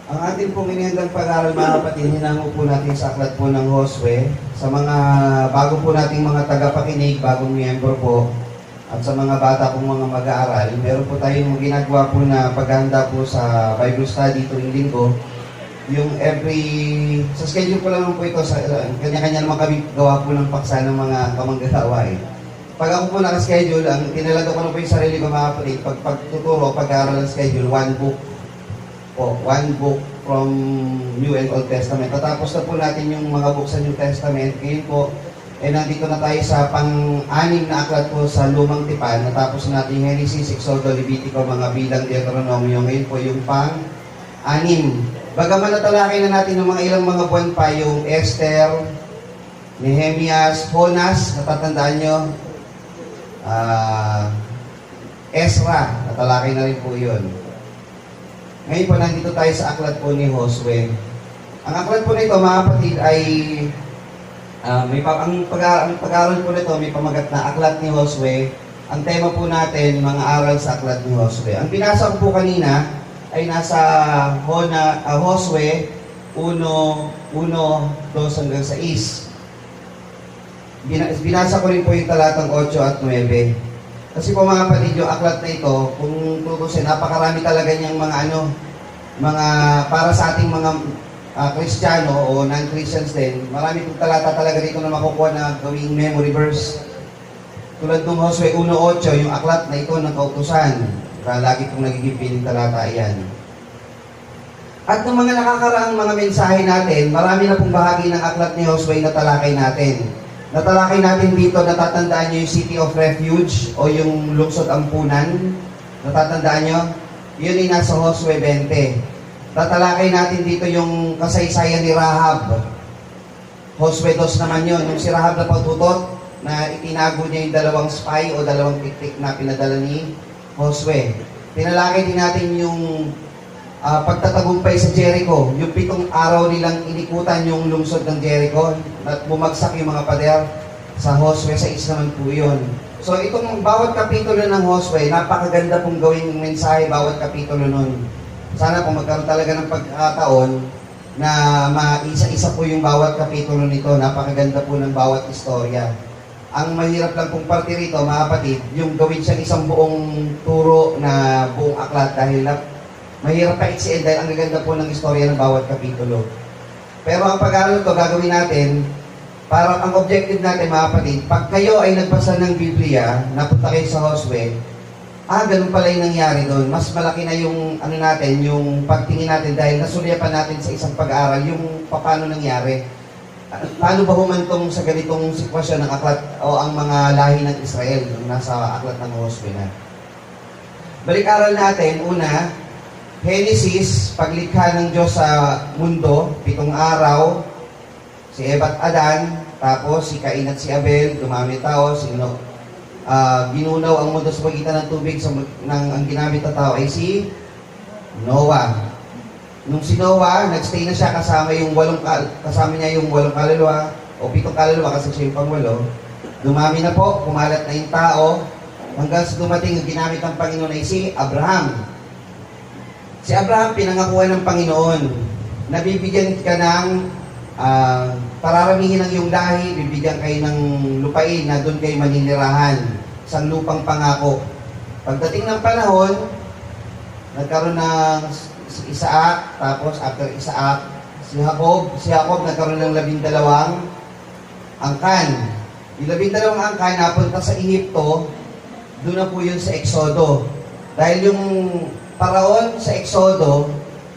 Ang ating pong inihandang pag-aaral, mga kapatid, hinango po natin sa aklat po ng Josue. Sa mga bago po nating mga tagapakinig, bagong miyembro po, at sa mga bata pong mga mag-aaral, meron po tayong ginagawa po na paghahanda po sa Bible study tuwing linggo. Yung sa schedule ko lang po ito, sa kanya-kanya naman kami gawa po ng paksa ng mga kamanggagawa eh. Pag ako po naka-schedule, ang tinalaga ko na po yung sarili ko, mga kapatid, pagtuturo, pag-aaral ng schedule, one book from New and Old Testament. Tatapos na po natin yung mga books sa New Testament. Ngayon po, nandito na tayo sa pang-anim na aklat po sa Lumang Tipan. Natapos natin Genesis, Exodo, Levitico, mga bilang, Deuteronomio. Ngayon po yung pang-anim. Bagaman natalakay na natin ng mga ilang mga buwan pa yung Esther, Nehemias, Jonas, natatandaan nyo, Ezra, natalakay na rin po yun. Ngayon po, nandito tayo sa aklat po ni Josue. Ang aklat po nito, mga kapatid, ay ang pag-aaral po nito, may pamagat na aklat ni Josue. Ang tema po natin, mga aral sa aklat ni Josue. Ang pinasa ko po kanina ay nasa Josue 1:2 hanggang 6. Binasa ko rin po yung talatang 8 at 9. Kasi po mga kapatid, yung aklat na ito, kung tutusin, napakarami talaga niyang mga para sa ating mga Kristiyano o non-Christians din, marami pong talata talaga dito na makukuha na gawing memory verse. Tulad ng Josue 1:8, yung aklat na ito ng kautusan. Lagi pong nagiging piling talata yan. At ng mga nakakaraang mga mensahe natin, marami na pong bahagi ng aklat ni Josue na talakay natin. Natalakay natin dito, natatandaan nyo yung City of Refuge o yung Lungsod Ampunan. Natatandaan nyo? Yun ay nasa Josue 20. Tatalakay natin dito yung kasaysayan ni Rahab. Josue 2 naman yun. Yung si Rahab na patutot na itinago niya yung dalawang spy o dalawang tiktik na pinadala ni Josue. Tinalakay din natin yung pagtatagumpay sa Jericho, yung 7 araw nilang inikutan yung lungsod ng Jericho at bumagsak yung mga pader. Sa Josue 6 naman po yun. So itong bawat kapitulo ng Josue, napakaganda pong gawing mensahe bawat kapitulo nun. Sana po magkaroon talaga ng pagkataon na maisa-isa po yung bawat kapitulo nito. Napakaganda po ng bawat istorya. Ang mahirap lang pong parte rito, mga kapatid, yung gawin siyang isang buong turo na buong aklat dahil mahirap pa iksiin dahil ang gaganda po ng istorya ng bawat kapitulo. Pero ang pag-aaral ito, gagawin natin, para ang objective natin, mga kapatid, pag kayo ay nagbasa ng Biblia, napunta kayo sa Josue, ganun pala yung nangyari doon. Mas malaki na yung, yung pagtingin natin dahil nasulyapan natin sa isang pag-aaral yung paano nangyari. Paano ba humantong sa ganitong sitwasyon ng aklat o ang mga lahi ng Israel nung nasa aklat ng Josue na. Balik-aral natin, una, Genesis, paglikha ng Diyos sa mundo, 7 araw, si Eva at Adan, tapos si Cain at si Abel, dumami tao, ginunaw ang mundo sa pagitan ng tubig, ang ginamit na tao ay si Noah. Nung si Noah, nagstay na siya kasama niya yung 8 kaluluwa, o 7 kaluluwa kasi siya yung pang-8. Dumami na po, kumalat na yung tao, hanggang sa dumating ang ginamit ng Panginoon ay si Abraham. Si Abraham, pinangakuan ng Panginoon, nabibigyan ka ng pararamihin ng iyong lahi, bibigyan kayo ng lupain na doon kayo maninirahan, sa lupang pangako. Pagdating ng panahon, nagkaroon ng si Isaac, tapos after Isaac, si Jacob nagkaroon ng 12 angkan. Yung 12 angkan napunta sa Ehipto, doon na po yun sa Exodo. Dahil yung Paraon sa Exodo,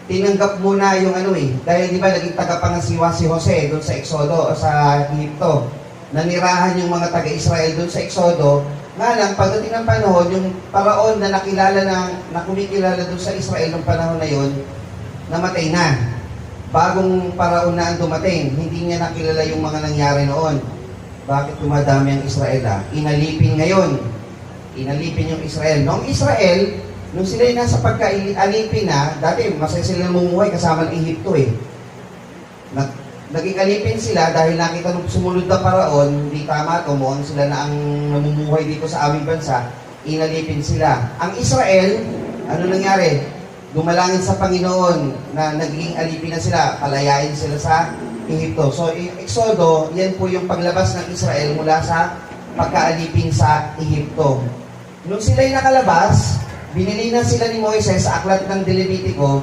tinanggap muna yung dahil di ba naging tagapangasiwa si Jose doon sa Exodo o sa Egypto. Nanirahan yung mga taga-Israel doon sa Exodo. Nga lang, pagdating ng panahon, yung Paraon na kumikilala doon sa Israel ng panahon na yun, namatay na. Bagong Paraon na ang dumating, hindi niya nakilala yung mga nangyari noon. Bakit tumadami ang Israel? Inalipin ngayon. Inalipin yung Israel. Noong Israel, nung sila yung nasa pagka-alipin na, dati masaya sila namumuhay kasama ng Ehipto eh. Naging alipin sila dahil nakita nung sumunod na Paraon, hindi tama ito, mukhang sila na ang namumuhay dito sa aming bansa, inalipin sila. Ang Israel, ano nangyari? dumalangin sa Panginoon na naging alipin na sila, palayain sila sa Ehipto. So, Exodo, yan po yung paglabas ng Israel mula sa pagkaalipin sa Ehipto. Nung sila'y nakalabas, binili na sila ni Moises sa aklat ng Levitico,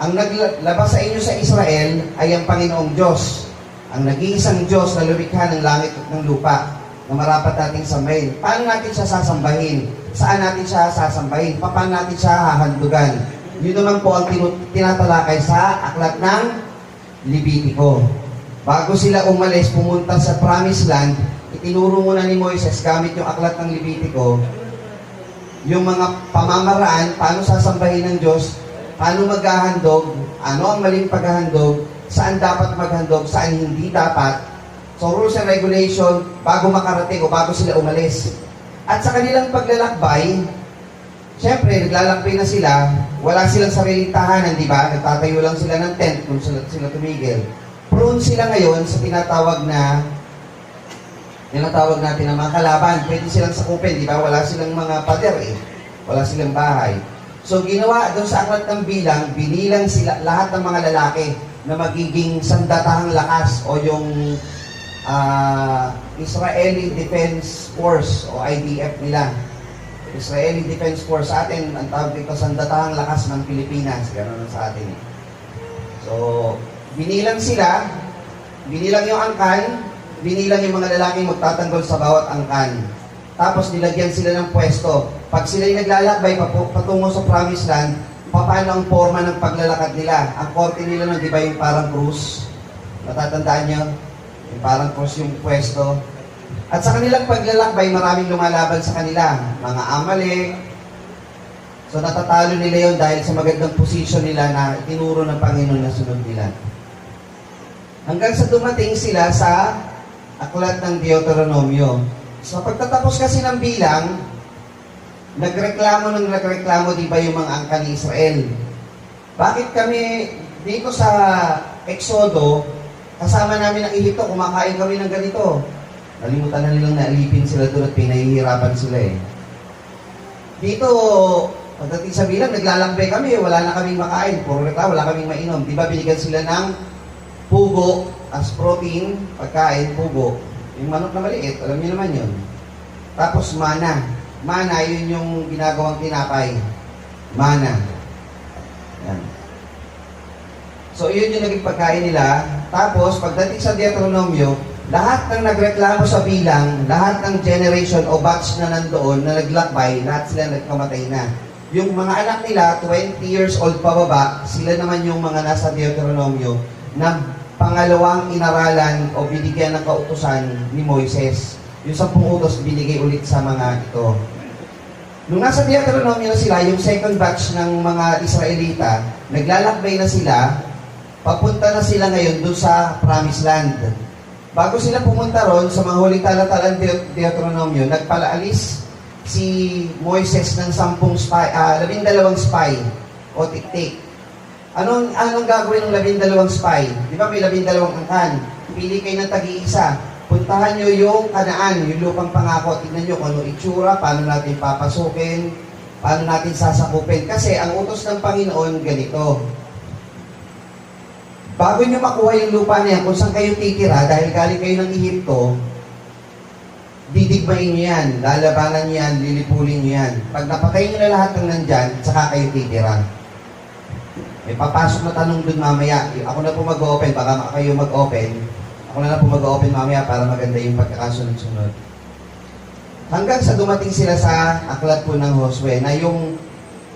ang naglabas sa inyo sa Israel ay ang Panginoong Diyos, ang nag-iisang Diyos na lumikha ng langit at ng lupa, na marapat nating sambahin. Paano natin siya sasambahin? Saan natin siya sasambahin? Paano natin siya hahandugan? Yun naman po ang tinatalakay sa aklat ng Levitico. Bago sila umalis, pumunta sa Promised Land, itinuro muna ni Moises gamit yung aklat ng Levitico, yung mga pamamaraan, paano sasambahin ng Diyos, paano maghahandog, ano ang maling paghahandog, saan dapat maghandog, saan hindi dapat. So, rules and regulation bago makarating o bago sila umalis. At sa kanilang paglalakbay, siyempre, naglalakbay na sila, wala silang sariling tahanan, di ba? Nagtatayo lang sila ng tent kung sila tumigil. Prone sila ngayon sa tinatawag natin ng mga kalaban. Pwede silang sakupin, di ba? Wala silang mga pader eh. Wala silang bahay. So, ginawa doon sa aklat ng bilang, binilang sila lahat ng mga lalaki na magiging sandatahang lakas o yung Israeli Defense Force o IDF nila. Israeli Defense Force sa atin, ang tawag dito, sandatahang lakas ng Pilipinas. Ganoon sa atin. So, binilang sila, binilang yung angkan, binilang yung mga lalaking magtatanggol sa bawat angkan. Tapos nilagyan sila ng pwesto. Pag sila'y naglalakbay patungo sa Promised Land, paano ang forma ng paglalakad nila? Ang korte nila nun, di ba yung parang krus? Natatandaan nyo? Yung parang krus yung pwesto. At sa kanilang paglalakbay, maraming lumalaban sa kanila. Mga Amalek. So natatalo nila yon dahil sa magandang posisyon nila na itinuro ng Panginoon na sunod nila. Hanggang sa dumating sila sa aklat ng Deuteronomio. So pagtatapos kasi ng bilang, nagreklamo di ba yung mga angkan ni Israel? Bakit kami dito sa Exodo, kasama namin ang Ehipto, kumakain kami ng ganito? Nalimutan na nilang naalipin sila doon at pinahihirapan sila eh. Dito, pagdating sa bilang, naglalambay kami, wala na kaming makain, puro reklamo, wala kaming mainom. Di ba binigyan sila ng pugo as protein, pagkain, pugo. Yung manok na maliit, alam niyo naman yun. Tapos mana. Mana, yun yung ginagawang tinapay. Mana. Yan. So, yun yung naging pagkain nila. Tapos, pagdating sa Deuteronomio, lahat ng nagreklamo sa bilang, lahat ng generation o batch na nandoon na naglakbay, lahat sila nagkamatay na. Yung mga anak nila, 20 years old pababa, sila naman yung mga nasa Deuteronomio na pangalawang inaralan o binigyan ng kautusan ni Moises. Yung 10 utos binigay ulit sa mga ito. Nung nasa Deuteronomio na sila, yung second batch ng mga Israelita, naglalakbay na sila, papunta na sila ngayon doon sa Promised Land. Bago sila pumunta ron, sa mga huling talatalang Deuteronomio, nagpalaalis si Moises ng 12 spy o tiktik. Anong gagawin ng 12 spy? Di ba may 12 angkan? Pili kayo ng tag-iisa. Puntahan nyo yung Kanaan, yung lupang pangako. Tignan nyo kung ano itsura, paano natin papasukin, paano natin sasakupin. Kasi ang utos ng Panginoon ganito. Bago nyo makuha yung lupa na yan, kung saan kayo titira, dahil galing kayo ng Ehipto, didigmain nyo yan, lalabanan nyo yan, lilipulin nyo yan. Pag napatay nyo na lahat ng nandyan, saka kayo titira. May papasok na tanong dun mamaya. Ako na po mag-open, baka kayo mag-open. Ako na lang po mag-open mamaya para maganda yung pagkakasunod-sunod. Hanggang sa dumating sila sa aklat po ng Josue, na yung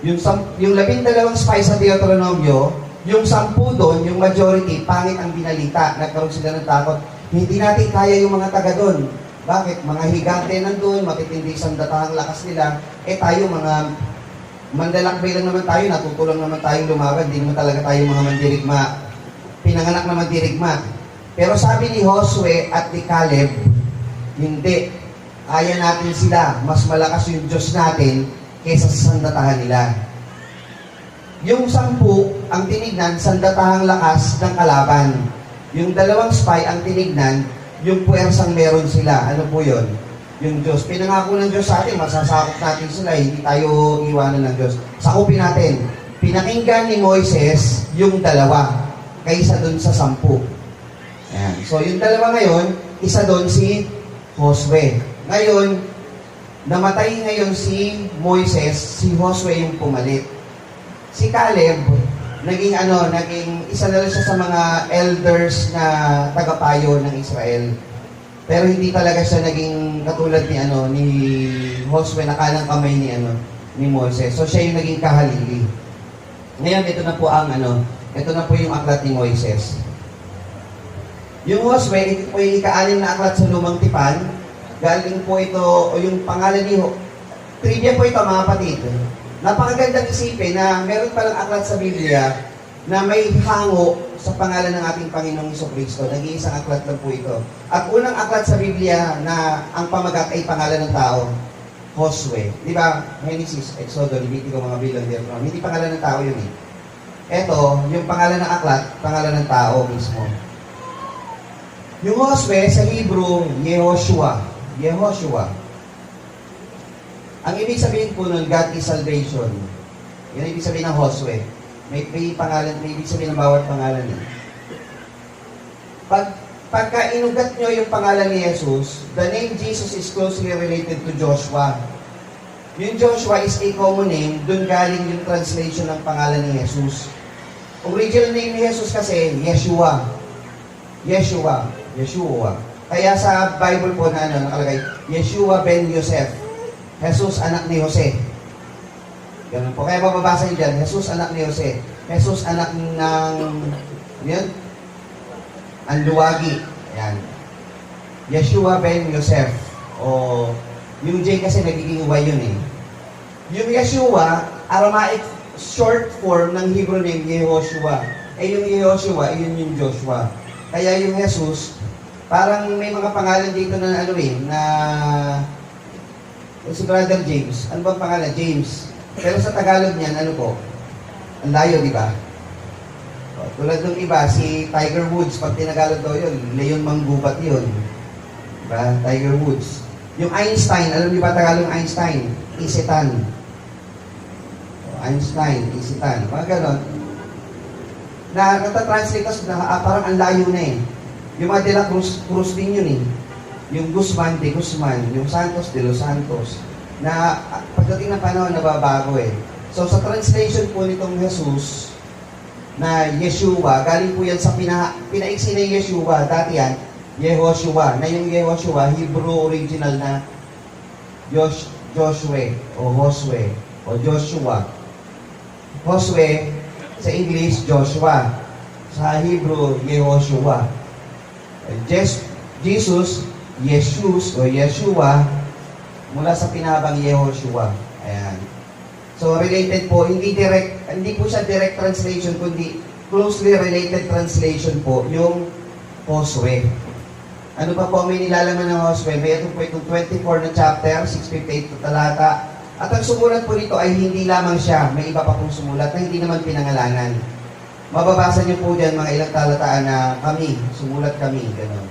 12 spy sa Deuteronomio, yung 10 doon, yung majority, pangit ang binalita. Nagkaroon sila ng takot. Hindi natin kaya yung mga taga doon. Bakit? Mga higante nandun, matitindi sandatahang lakas nila. Tayo mga mandalakbay lang naman tayo, natutulang naman tayo lumaban. Hindi naman talaga tayo mga mandirigma. Pinanganak na mandirigma. Pero sabi ni Josue at ni Caleb, hindi. Kaya natin sila. Mas malakas yung Diyos natin kaysa sa sandatahan nila. Yung 10, ang tinignan, sandatahang lakas ng kalaban. Yung 2 spy, ang tinignan, yung puwersang meron sila. Ano po yun? Yung Diyos. Pinangako ng Diyos sa atin, masasakop natin sila. Hindi tayo iwanan ng Diyos. Sakupin natin. pinakinggan ni Moises yung dalawa kaysa dun sa 10. Ayan. So, yung dalawa ngayon, isa doon si Josue. Ngayon, namatay ngayon si Moises, si Josue yung pumalit. Si Caleb, naging isa na lang siya sa mga elders na tagapayo ng Israel. Pero hindi talaga siya naging katulad ni Josue na kanang kamay ni Moises. So siya yung naging kahalili. Ngayon ito na po yung aklat ni Moises. Yung Josue, ito po yung ika-6 na aklat sa Lumang Tipan. Galing po ito, o yung pangalan ni trivia po ito mga kapatid. Napakagandang isipin na meron palang aklat sa Biblia na may hango sa pangalan ng ating Panginoong Jesucristo. Nag-iisang aklat lang po ito. At unang aklat sa Biblia na ang pamagat ay pangalan ng tao, Josue. Di ba? Genesis, Exodo, Levitico, mga bilang, Deuteronomy. Hindi pangalan ng tao yun eh. Ito, yung pangalan ng aklat, pangalan ng tao mismo. Yung Josue sa Hebrew, Yehoshua. Yehoshua. Ang ibig sabihin po nun, God is salvation. Yan ang ibig sabihin ng Josue. May pangalan, may ibig sabihin ng bawat pangalan niya. Pagka inugat nyo yung pangalan ni Jesus, the name Jesus is closely related to Joshua. Yung Joshua is a common name, dun galing yung translation ng pangalan ni Jesus. Original name ni Jesus kasi, Yeshua. Yeshua. Yeshua. Kaya sa Bible po na nakalagay, Yeshua ben Yosef. Jesus, anak ni Jose. Ganun po. Kaya mababasa niyo dyan, Jesus, anak ni Jose. Jesus, anak yun? Ang luwagi. Ayan. Yeshua ben Yosef. O, yung J kasi nagiging Y yun eh. Yung Yeshua, Aramaic short form ng Hebrew name, Yehoshua. Eh yung Yehoshua, yun yung Joshua. Kaya yung Jesus, parang may mga pangalan dito na na si Brother James. Ano bang pangalan? James. Pero sa Tagalog niyan, ang layo, di ba? Tulad ng iba, si Tiger Woods, pag tinagalog daw yun, Leon Manggubat yun. Diba? Tiger Woods. Yung Einstein, alam niyo ba Tagalog Einstein? Isitan. Einstein, Isitan. Mga ganon. Natatranslate kasi parang ang layo na eh. Yung mga de la Cruz din yun eh. Yung Guzman de Guzman, yung Santos de los Santos, na pagdating ng panahon, nababago eh. So sa translation po nitong Jesus, na Yeshua, galing po yan sa pinaiksi na Yeshua, dati yan, Yehoshua, na yung Yehoshua, Hebrew original na Joshua, o Josue, o Joshua. Josue, sa English, Joshua. Sa Hebrew, Yehoshua. Jesus, Jesus o Yeshua mula sa pinabang Yehoshua. Ayan. So related po, hindi po siya direct translation kundi closely related translation po yung Josue. Ano pa po may nilalaman ng Josue? May ito po itong 24 na chapter, 658 to talata. At ang sumulat po nito ay hindi lamang siya, may iba pa pong sumulat na hindi naman pinangalanan. Mababasa niyo po dyan mga ilang talataan na kami, sumulat kami, gano'n.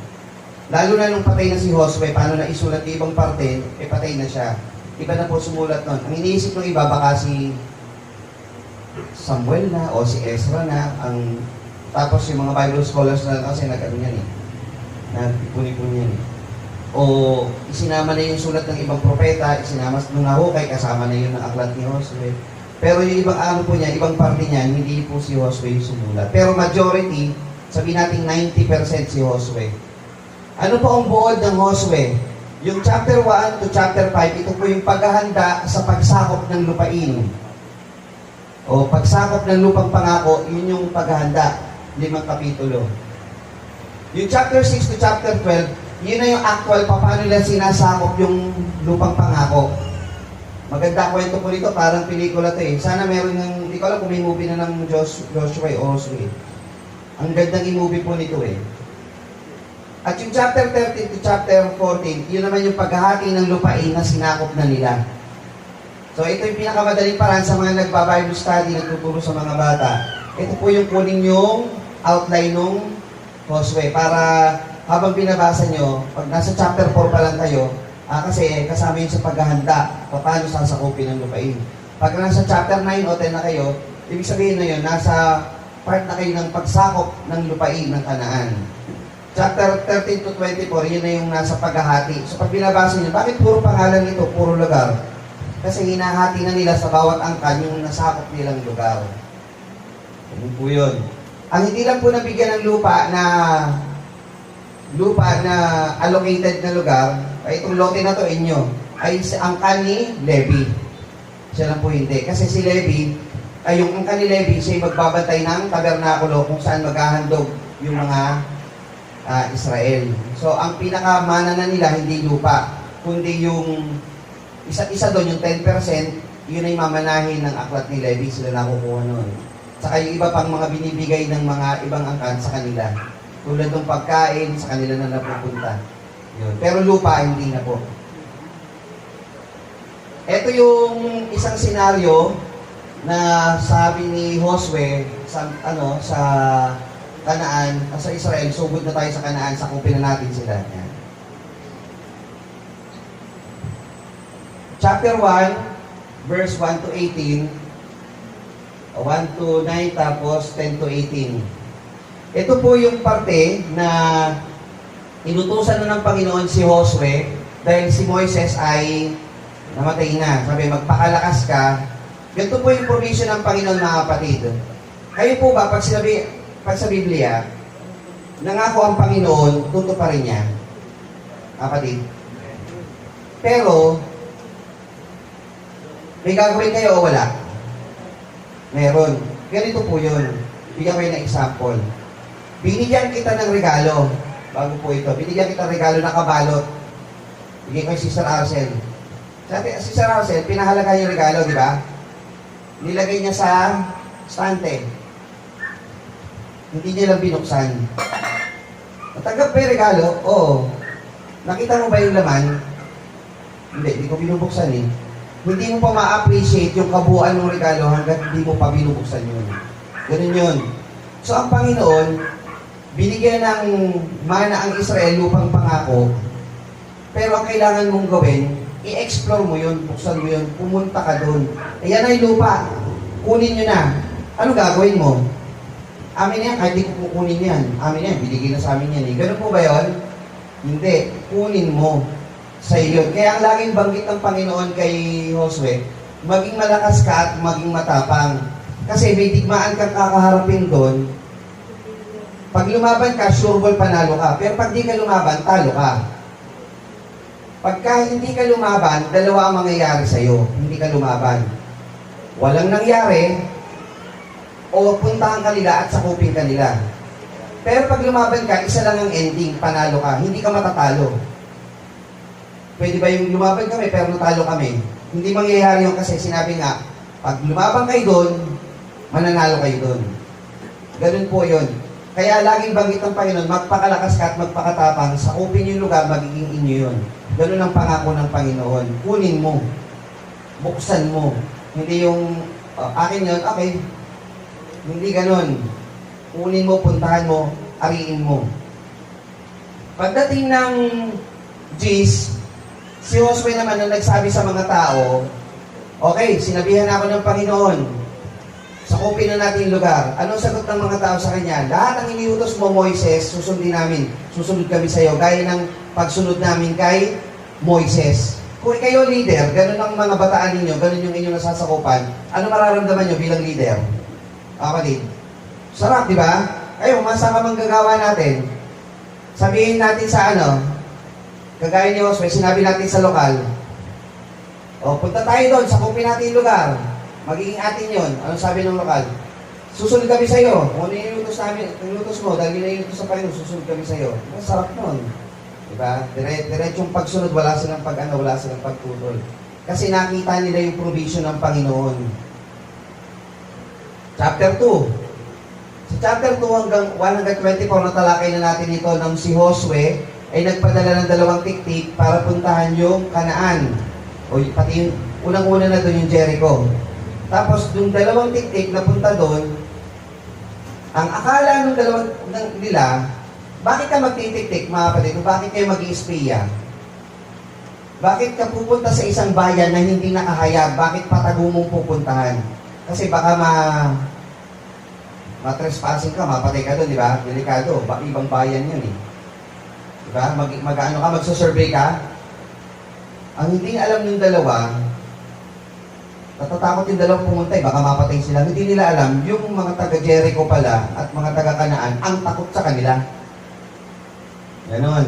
Lalo na nung patay na si Josue, paano na isulat yung ibang parte, patay na siya. Iba na po sumulat nun. Ang iniisip ng iba, baka si Samuel na o si Ezra na. Tapos yung mga Bible scholars na kasi yan eh. Nagpuni-puni yan eh. O isinama na yung sulat ng ibang propeta, isinama nung nahukay, kasama na yun ng aklat ni Josue. Pero yung ibang po niya, ibang parte niya, hindi po si Josue yung sumulat. Pero majority, sabihin natin 90% si Josue. Ano po ang buod ng Josue? Yung chapter 1 to chapter 5, ito po yung paghahanda sa pagsakop ng lupain. O pagsakop ng lupang pangako, yun yung paghahanda. 5 kapitulo. Yung chapter 6 to chapter 12, yun na yung actual paano nila sinasakop yung lupang pangako. Maganda kwento po nito, parang pelikula to eh. Sana meron ng, hindi ko alam kung may movie na ng Joshua o Josue. Ang gandang i-movie po nito eh. At yung chapter 13 to chapter 14, yun naman yung paghahati ng lupain na sinakop na nila. So ito yung pinakamadaling paraan sa mga nagba-Bible study, nagtuturo sa mga bata. Ito po yung kunin yung outline ng Josue para habang binabasa nyo, pag nasa chapter 4 pa lang kayo, kasi kasama yun sa paghahanda, paano sasakupin ng lupain. Pag nasa chapter 9 o 10 na kayo, Ibig sabihin na yun, nasa part na kayo ng pagsakop ng lupain ng Kanaan. Chapter 13 to 24, yun na yung nasa paghahati. So pag binabasa niyo, bakit puro pangalan ito, puro lugar? Kasi hinahati na nila sa bawat angkan yung nasakop nilang lugar. Ano po yun? Ang hindi lang po nabigyan ng lupa na allocated na lugar, ay itong lote na to inyo, ay angkan ni Levi. Siya lang po hindi. Kasi si Levi, ay yung angkan ni Levi, siya magbabantay ng tabernakulo kung saan maghahandog yung mga Israel. So, ang pinakamana na nila, hindi lupa, kundi yung isa't isa doon, yung 10%, yun ay mamanahin ng aklat ni Levi, sila nakukuha noon. Saka yung iba pang mga binibigay ng mga ibang angkan sa kanila. Tulad ng pagkain, sa kanila na napupunta. Yun. Pero lupa, hindi na po. Ito yung isang senaryo na sabi ni Josue sa Kanaan, sa Israel, sugod na tayo sa Kanaan, sakupin na natin sila. Yan. Chapter 1, verse 1 to 18, 1 to 9, tapos 10 to 18. Ito po yung parte na inutusan na ng Panginoon si Josue dahil si Moises ay namatay na. Sabi, magpakalakas ka. Ganito po yung provision ng Panginoon, mga kapatid. Kayo po ba, pag sa Biblia, nangako ang Panginoon, tutuparin niya. Kapatid. Pero, may gagawin kayo o wala? Meron. Ganito po yun. Bigyan kayo ng example. Binigyan kita ng regalo. Bago po ito. Binigyan kita ng regalo na kabalot. Bigyan ko yung Sister Arcel. Sister Arcel, pinahalaga yung regalo, di ba? Nilagay niya sa stante. Hindi niya lang binuksan. Natanggap ba yung regalo? Oo. Nakita mo ba yung laman? Hindi ko binubuksan eh. Hindi mo pa ma-appreciate yung kabuuan ng regalo hanggat hindi mo pa binubuksan yun. Ganun yun. So ang Panginoon, binigyan ng mana ang Israel lupang pangako, pero ang kailangan mong gawin, i-explore mo yun, buksan mo yun, pumunta ka doon. Ayan ay lupa, kunin nyo na. Ano gagawin mo? Amin yan, kahit di ko kukunin yan. Amin yan, binigay na sa amin yan. Ganun po ba yun? Hindi. Kunin mo sa iyo. Kaya ang laging banggit ng Panginoon kay Josue, maging malakas ka at maging matapang. Kasi may digmaan kang kakaharapin doon. Pag lumaban ka, sure ball panalo ka. Pero pag di ka lumaban, talo ka. Pagka hindi ka lumaban, dalawa ang mangyayari sa'yo. Hindi ka lumaban. Walang nangyari, o puntahan ka nila at sakupin ka nila. Pero pag lumaban ka, isa lang ang ending, panalo ka. Hindi ka matatalo. Pwede ba yung lumaban kami pero natalo kami? Hindi mangyayari yun kasi sinabi nga, pag lumaban kayo doon, mananalo kayo doon. Ganun po yun. Kaya laging banggit ng Panginoon, magpakalakas ka at magpakatapang, sakupin yung lugar, magiging inyo yun. Ganun ang pangako ng Panginoon. Kunin mo. Buksan mo. Hindi yung, akin yun, okay. Hindi ganun. Kunin mo, puntahan mo, ariin mo. Pagdating ng G's, si Josue naman nung nagsabi sa mga tao, okay, sinabihan ako ng Panginoon, sakupin na natin yung lugar. Anong sagot ng mga tao sa kanya? Lahat ng iniutos mo, Moises, susundin namin. Susunod kami sa iyo, gaya ng pagsunod namin kay Moises. Kung kayo leader, ganun ang mga bataan ninyo, ganun yung inyong nasasakupan, ano mararamdaman nyo bilang leader? Kapatid. Sarap, di ba? Kayo, masama manggagawa natin. Sabihin natin sa kagaya ni Josue, sinabi natin sa lokal, punta tayo doon, sakupin natin yung lugar. Magiging atin yun. Anong sabi ng lokal? Susunod kami sa iyo. Kung ano yung inutos mo, dahil ginainutos sa Panginoon, susunod kami sa iyo. Masarap nun. Diba? Diretsong pagsunod, wala silang wala silang pagtutol. Kasi nakita nila yung provision ng Panginoon. Chapter 2. Sa chapter 2 hanggang 124 na talakay na natin ito nang si Josue ay nagpadala ng 2 tiktik para puntahan yung Kanaan. O pati yung unang-una na doon yung Jericho. Tapos yung 2 tiktik na punta doon, ang akala ng nila, bakit ka magtitiktik mga kapatid? Bakit kayo mag-i-espiya? Bakit ka pupunta sa isang bayan na hindi nakahayag? Bakit patago mong pupuntahan? Kasi baka ma-trespassing ka, mapatay ka doon, di ba? Delikado, ibang bayan yun eh. Di ba? Mag-ano ka, magsusurvey ka. Ang hindi alam ng dalawa, natatakot yung dalawang pumunta, baka mapatay sila. Hindi nila alam, yung mga taga Jericho pala at mga taga Kanaan, ang takot sa kanila. Ganon.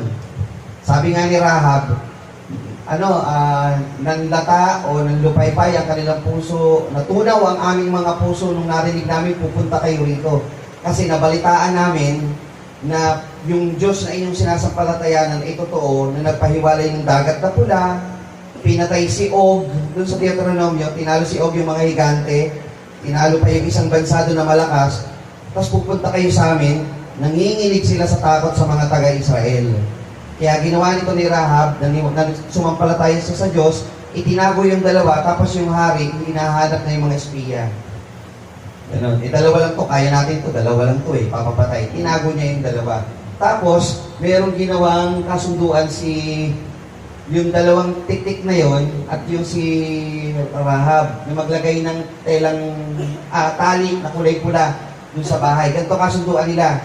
Sabi nga ni Rahab, nanlata o nanlupaypay ang kanilang puso, natunaw ang aming mga puso nung narinig namin pupunta kayo rito. Kasi nabalitaan namin na yung Diyos na inyong sinasampalatayanan ay totoo, na nagpahiwalay ng dagat na pula, pinatay si Og, dun sa Deuteronomio, tinalo si Og yung mga higante, tinalo pa yung isang bansa doon na malakas, tapos pupunta kayo sa amin, nanginginig sila sa takot sa mga taga-Israel. Kaya ginawa nito ni Rahab, na sumampalataya siya sa Diyos, itinago yung dalawa, tapos yung hari, hinahanap na yung mga espiya. Ganun. Dalawa lang to, kaya natin to, dalawa lang to papapatay. Tinago niya yung dalawa. Tapos, merong ginawang kasunduan yung dalawang tiktik na yon at yung si Rahab, na maglagay ng telang tali na kulay pula dun sa bahay. Ganito kasunduan nila.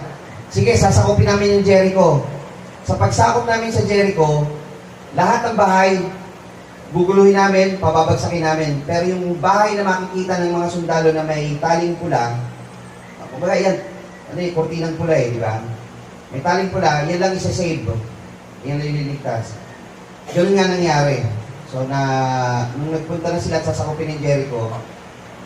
Sige, sasakupin namin yung Jericho. Sa pagsakop namin sa Jericho, lahat ng bahay, guguluhin namin, pababagsakin namin. Pero yung bahay na makikita ng mga sundalo na may taling pula, kumbaga yan, kortinang pula di ba? May taling pula, yan lang isa-save. Yan nililigtas. Ganun nga nangyari. So, nung nagpunta na sila at sasakupin ng Jericho,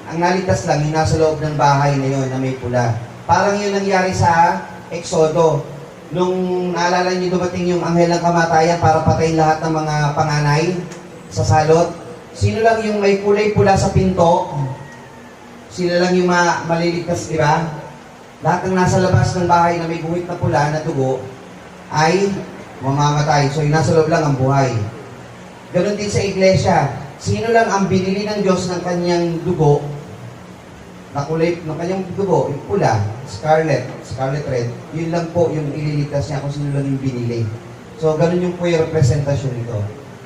ang naligtas lang, yung nasa loob ng bahay na yun, na may pula. Parang yun nangyari sa Exodo. Nung naalala niyo dumating yung anghel ng kamatayan para patayin lahat ng mga panganay sa salot, sino lang yung may kulay pula sa pinto? Sino lang yung maliligtas, di ba? Lahat ng nasa labas ng bahay na may guhit na pula na dugo ay mamamatay. So yung nasa loob lang ang buhay. Ganon din sa iglesia. Sino lang ang binili ng Diyos ng kanyang dugo, na kulay ng kanyang dugo, yung pula, scarlet red, yun lang po yung ililigtas niya kung sino lang yung binili. So, ganun yung po yung representasyon nito.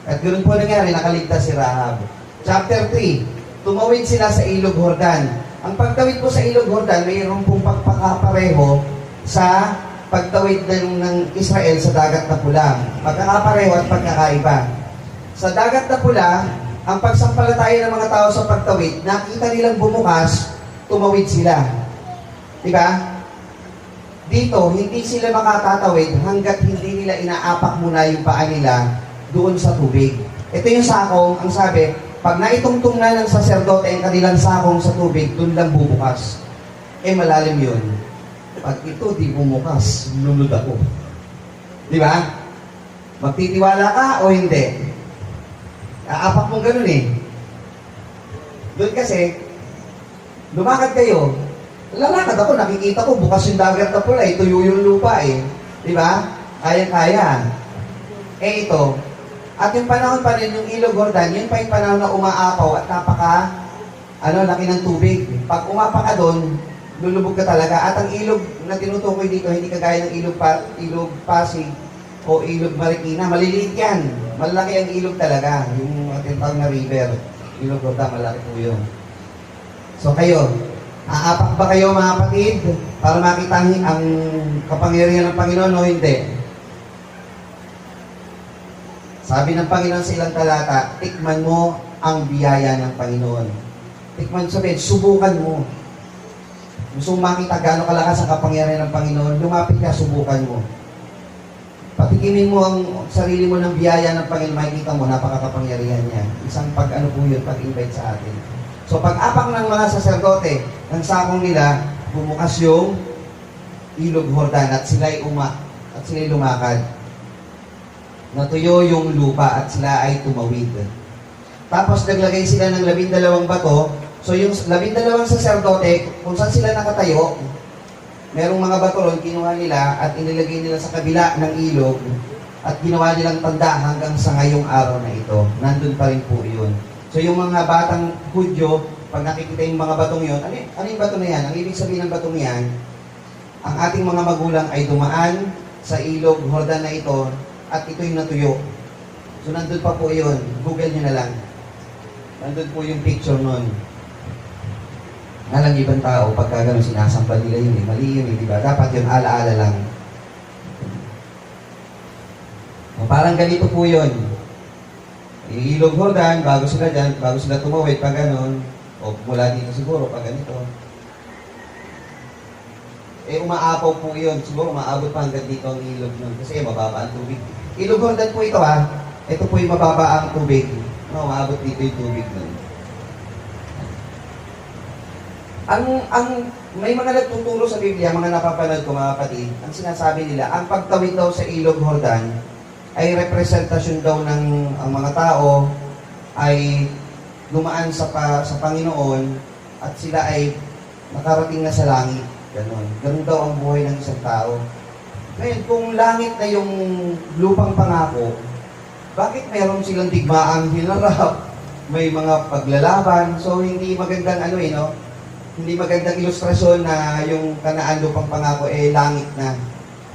At ganun po nangyari, nakaligtas si Rahab. Chapter 3, tumawid sila sa Ilog Jordan. Ang pagtawid po sa Ilog Jordan, mayroon pong pagpakapareho sa pagtawid ng Israel sa dagat na pula. Pagkakapareho at pagkakaiba. Sa dagat na pula, ang pagsampalataya ng mga tao sa pagtawid, nakita nilang bumukas, tumawid sila. Diba? Dito, hindi sila makatatawid hanggat hindi nila inaapak muna yung paa nila doon sa tubig. Ito yung sakong, ang sabi, pag naitungtong na ng saserdote ang kanilang sakong sa tubig, doon lang bubukas. Malalim yun. Pag ito di bumukas, lulod ako. Diba? Magtitiwala ka o hindi? Aapak mong ganun Doon kasi, lumakad kayo, lalakad ako, nakikita ko, bukas yung dagat na pula, tuyo yung lupa Di ba? Kaya-kaya. Ito, at yung panahon pa rin, yung Ilog Jordan, yun pa yung panahon na umaapaw at laki ng tubig. Pag umapak ka doon, lulubog ka talaga. At ang ilog na tinutukoy dito, hindi kagaya ng ilog Pasig o ilog Marikina. Maliliit yan. Malaki ang ilog talaga. Yung tinatawag na river. Ilog Jordan, malaki po yun. So kayo, aapak ba kayo mga kapatid para makita ang kapangyarihan ng Panginoon o hindi? Sabi ng Panginoon sa ilang talata, tikman mo ang biyaya ng Panginoon. Tikman sabihin, subukan mo. Gusto mong makita gaano kalakas ang kapangyarihan ng Panginoon, lumapit ka, subukan mo. Patikimin mo ang sarili mo ng biyaya ng Panginoon, makikita mo, napakakapangyarihan niya. Isang pag-invite sa atin. So, pag-apak ng mga saserdote, ng sakong nila, bumukas yung Ilog Jordan at sila'y lumakad. Natuyo yung lupa at sila ay tumawid. Tapos, naglagay sila ng 12 bato. So, yung 12 saserdote, kung saan sila nakatayo, merong mga bato ron, kinuha nila at inilagay nila sa kabila ng ilog at ginawa nilang tanda hanggang sa ngayong araw na ito. Nandun pa rin po yun. So yung mga batang Hudyo, pag nakikita yung mga batong yun, ano yung bato na yan? Ang ibig sabihin ng batong yan, ang ating mga magulang ay dumaan sa Ilog Jordan na ito at ito yung natuyo. So nandun pa po yun. Google nyo na lang. Nandun po yung picture nun. Nga lang ibang tao, pagka gano'n sinasambal nila yun, mali yun, di ba? Dapat yun, alaala lang. Parang ganito po yun. Ilog Jordan, bago sila dyan, bago sila tumawid, pag gano'n, o mula dito siguro, pag ganito. Umaapaw po yun. Siguro umaabot pa hanggang dito ang ilog nun. Kasi mababa ang tubig. Ilog Jordan po ito ha. Ito po yung mababa ang tubig. No, umaabot dito yung tubig nun. May mga nagtuturo sa Biblia, mga napapanood ko mga kapatid, ang sinasabi nila, ang pagtawid daw sa ilog Jordan ay representasyon daw ng ang mga tao ay dumaan sa Panginoon at sila ay nakarating na sa langit. Ganon. Ganon daw ang buhay ng isang tao. Ngayon, kung langit na yung lupang pangako, bakit meron silang digmaang hinarap? May mga paglalaban. So, hindi magandang hindi magandang ilustrasyon na yung Kanaan lupang pangako langit na.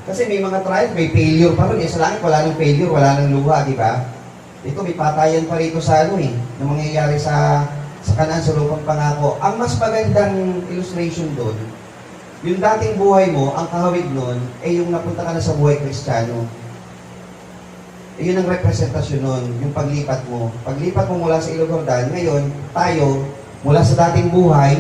Kasi may mga trials, may failure pa rin. Sa langit, wala nang failure, wala nang luha, di ba? Ito, may patayan pa rito sa na mangyayari sa Kanaan sa lupang pangako. Ang mas magandang illustration doon, yung dating buhay mo, ang kahawig nun, yung napunta ka na sa buhay Kristiyano. Yun ang representasyon nun, yung paglipat mo. Paglipat mo mula sa Ilog Jordan, ngayon, tayo, mula sa dating buhay,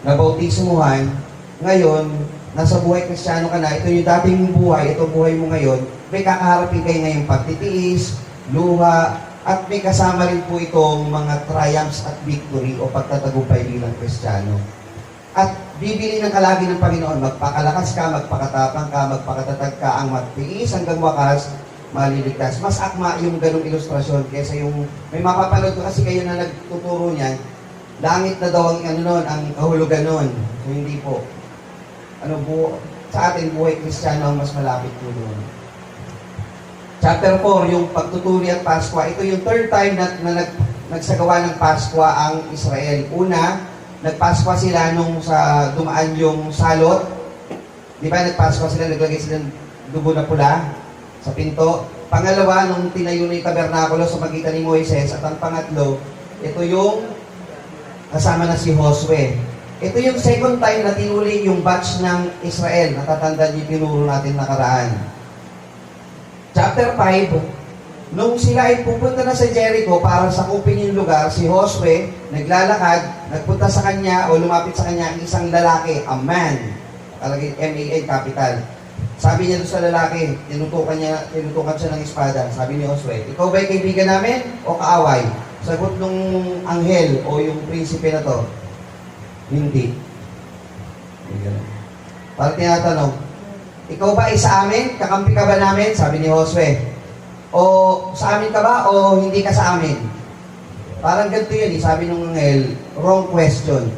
na bautismuhan, ngayon, nasa buhay Kristiyano ka na, ito yung dating buhay, ito buhay mo ngayon, may kakaharapin kayo ngayong pagtitiis, luha, at may kasama rin po itong mga triumphs at victory o pagtatagumpay bilang Kristiyano. At bibili ng kalagi ng Panginoon, magpakalakas ka, magpakatapang ka, magpakatatag ka, ang magtiis hanggang wakas, maliligtas. Mas akma yung ganong ilustrasyon kaysa yung, may mapapanood ko kasi kayo na nagtuturo niyan, langit na daw ang ang kahulugan nun. So hindi po. Sa atin, buhay Kristiyano ang mas malapit po doon. Chapter 4, yung pagtuturi at Pasko. Ito yung third time na nagsagawa ng Pasko ang Israel. Una, nagpaskwa sila nung sa dumaan yung salot. Di ba nagpaskwa sila, naglagay sila ng dugo na pula sa pinto. Pangalawa, nung tinayo na yung tabernakulo sa magitan ni Moises. At ang pangatlo, ito yung kasama na si Josue. Ito yung second time na tinuli yung batch ng Israel. Natatandaan yung tinuro natin nakaraan. Chapter 5, nung sila ay pupunta na sa Jericho para sakupin yung lugar, si Josue naglalakad, nagpunta sa kanya o lumapit sa kanya isang lalaki, a man. Kalagay M-A-N, capital. Sabi niya doon sa lalaki, tinutukan siya ng espada. Sabi ni Josue, ikaw ba'y kaibigan namin o kaaway? Sagot nung anghel o yung prinsipe na to, hindi. Parang tinatanong, ikaw ba ay sa amin? Kakampi ka ba namin? Sabi ni Josue. O sa amin ka ba o hindi ka sa amin? Parang ganito yun, sabi nung anghel, wrong question.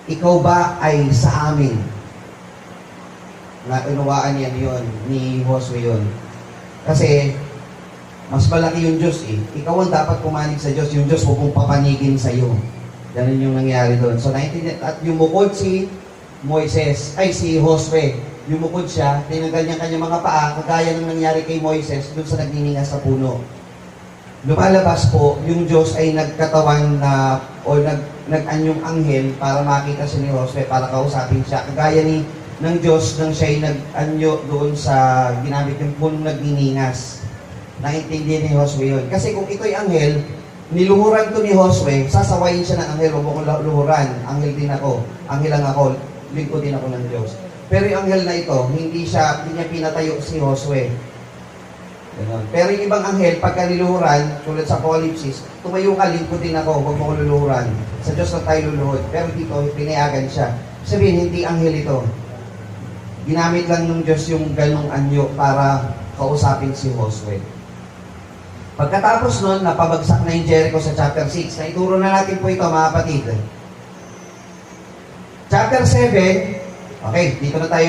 Ikaw ba ay sa amin? Naunawaan yan yun, ni Josue yun. Kasi, mas malaki yung Diyos eh. Ikaw ang dapat pumanig sa Diyos. Yung Diyos huwag mong papanigin sa iyo. Ganun yung nangyari doon. So, at yumukod si Moises, si Josue. Yumukod siya, tinanggal niya kanyang mga paa, kagaya ng nangyari kay Moises doon sa nagnininga sa puno. Lumalabas po, yung Diyos ay nagkatawan na, o nag-anyong anghel para makita siya ni Josue, para kausapin siya. Kagaya ng Diyos nang siya ay nag-anyo doon sa ginamit yung punong nagniningas. Naintindihan ni Josue yun. Kasi kung ito'y anghel, niluhuran to ni Josue, sasawayin siya ng anghel, huwag mo kong luhuran. Anghel din ako. Anghel lang ako. Lingkod din ako ng Diyos. Pero yung anghel na ito, hindi niya pinatayo si Josue. Ganun. Pero yung ibang anghel, pagka niluhuran, tulad sa Apocalypse, tumayo ka, lingkod din ako, huwag mo kong luluhuran. Sa Diyos na tayo luluhod. Pero dito, pinayagan siya. Sabihin, hindi anghel ito. Ginamit lang ng Diyos yung ganong anyo para kausapin si Josue. Pagkatapos nun, napabagsak na yung Jericho sa chapter 6. Naituro na natin po ito, mga kapatid. Chapter 7, okay, dito na tayo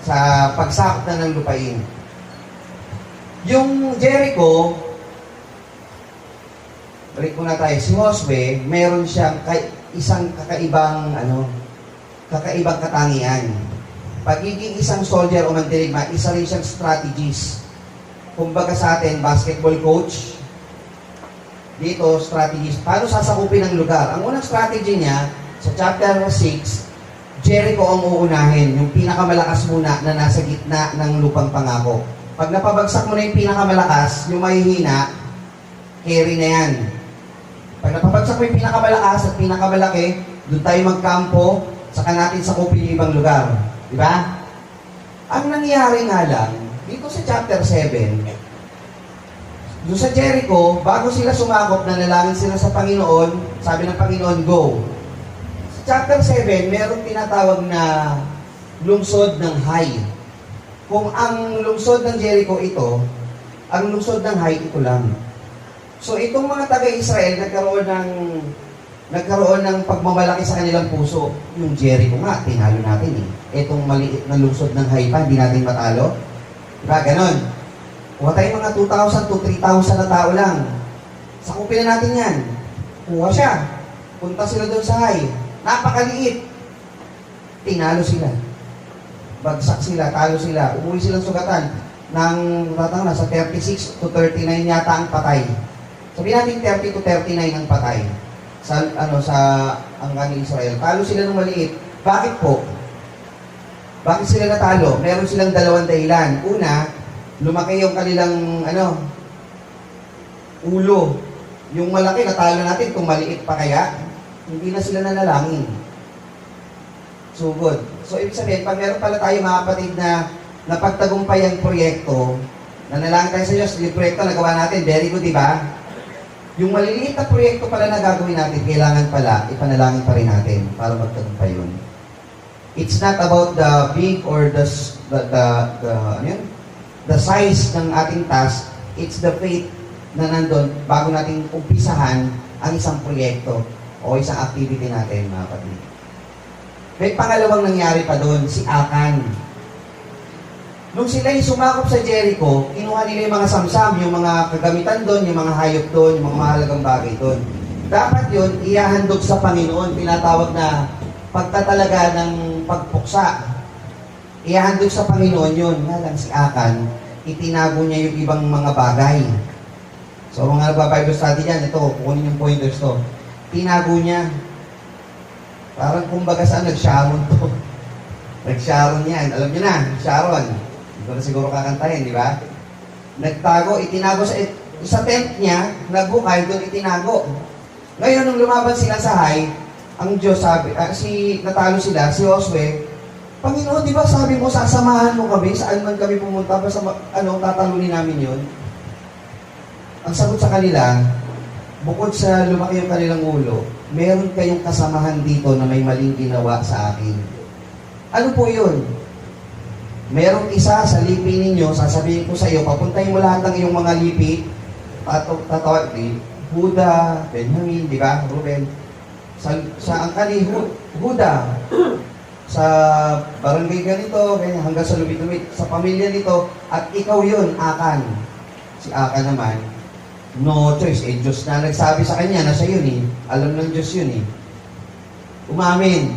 sa pagsakop na ng lupain. Yung Jericho, balik muna tayo, si Josue, meron siyang isang kakaibang katangian. Pagiging isang soldier o mandirigma, isa rin siyang strategist. Kumbaga sa atin, basketball coach, dito, strategist. Paano sasakupin ang lugar? Ang unang strategy niya, sa chapter 6, Jericho ang uunahin, yung pinakamalakas muna na nasa gitna ng lupang pangako. Pag napabagsak mo na yung pinakamalakas, yung mahihina, carry na yan. Pag napabagsak mo yung pinakamalakas at pinakamalaki, doon tayo magkampo, saka natin sakupin yung ibang lugar. Di ba? Ang nangyari nga lang, dito sa chapter 7, doon sa Jericho, bago sila sumakop, nanalangin sila sa Panginoon, sabi ng Panginoon, go. Chapter 7, merong tinatawag na lungsod ng Hai. Kung ang lungsod ng Jericho ito, ang lungsod ng Hai ito lang. So itong mga taga-Israel nagkaroon ng pagmamalaki sa kanilang puso. Yung Jericho nga, tinalo natin eh. Itong maliit na lungsod ng Hai pa, hindi natin matalo. Diba, ganon. Kuha tayo mga 2,000 to 3,000 na tao lang. Sakupin na natin yan. Kuha siya. Punta sila doon sa Hai. Napakaliit. Tinalo sila. Bagsak sila, talo sila. Umuwi silang sugatan ng nasa 36 to 39 yata ang patay. Sabihin natin 30 to 39 ang patay sa angkan ni Israel. Talo sila ng maliit. Bakit po? Bakit sila natalo? Meron silang dalawang dahilan. Una, lumaki yung kanilang ulo. Yung malaki natalo natin, kung maliit pa kaya, hindi na sila nanalangin. So good. So ibig sabihin, pag meron pala tayo mga kapatid na napagtagumpay ang proyekto, nanalangin tayo sa Diyos, yung proyekto nagawa natin, very good, di ba? Yung maliliit na proyekto pala na gagawin natin, kailangan pala, ipanalangin pa rin natin para magtagumpay yun. It's not about the big or the size ng ating task, it's the faith na nandun bago natin umpisahan ang isang proyekto o isang activity natin, mga kapatid. May pangalawang nangyari pa doon, si Akan. Nung sila'y sumakop sa Jericho, kinuha nila yung mga samsam, yung mga kagamitan doon, yung mga hayop doon, yung mga mahalagang bagay doon. Dapat yun, ihahandog sa Panginoon, tinatawag na pagtatalaga ng pagpuksa. Ihahandog sa Panginoon yun. Nga lang si Akan, itinago niya yung ibang mga bagay. So, mga nagbabible study dyan, ito, kukunin yung pointers to. Tinago niya. Parang kumbaga saan, nag-Sharon to. Nag-Sharon yan. Alam niyo na, Sharon. Hindi ko na siguro kakantahin, di ba? Nagtago, itinago sa tent niya, nagbukay, doon itinago. Ngayon, nung lumaban sila sa Hai, ang Diyos sabi, natalo sila, si Josue, Panginoon, di ba sabi mo, sasamahan mo kami, saan man kami pumunta, basta tatalunin namin yun? Ang sagot sa kanila, bukod sa lumaki yung kanilang ulo, meron kayong kasamahan dito na may maling ginawa sa akin. Ano po yun? Merong isa sa lipi ninyo, sasabihin ko sa iyo, papuntahin mo lahat ng iyong mga lipi, tatawag ni Huda, Benjamin, di ba? Ruben. Sa angkan ni Huda, sa barangay ganito, ganyan, hanggang sa lumit-lumit, sa pamilya nito, at ikaw yun, Akan. Si Akan naman, no choice, Diyos na nagsabi sa kanya na siya yun eh. Alam ng Diyos yun eh. Umamin.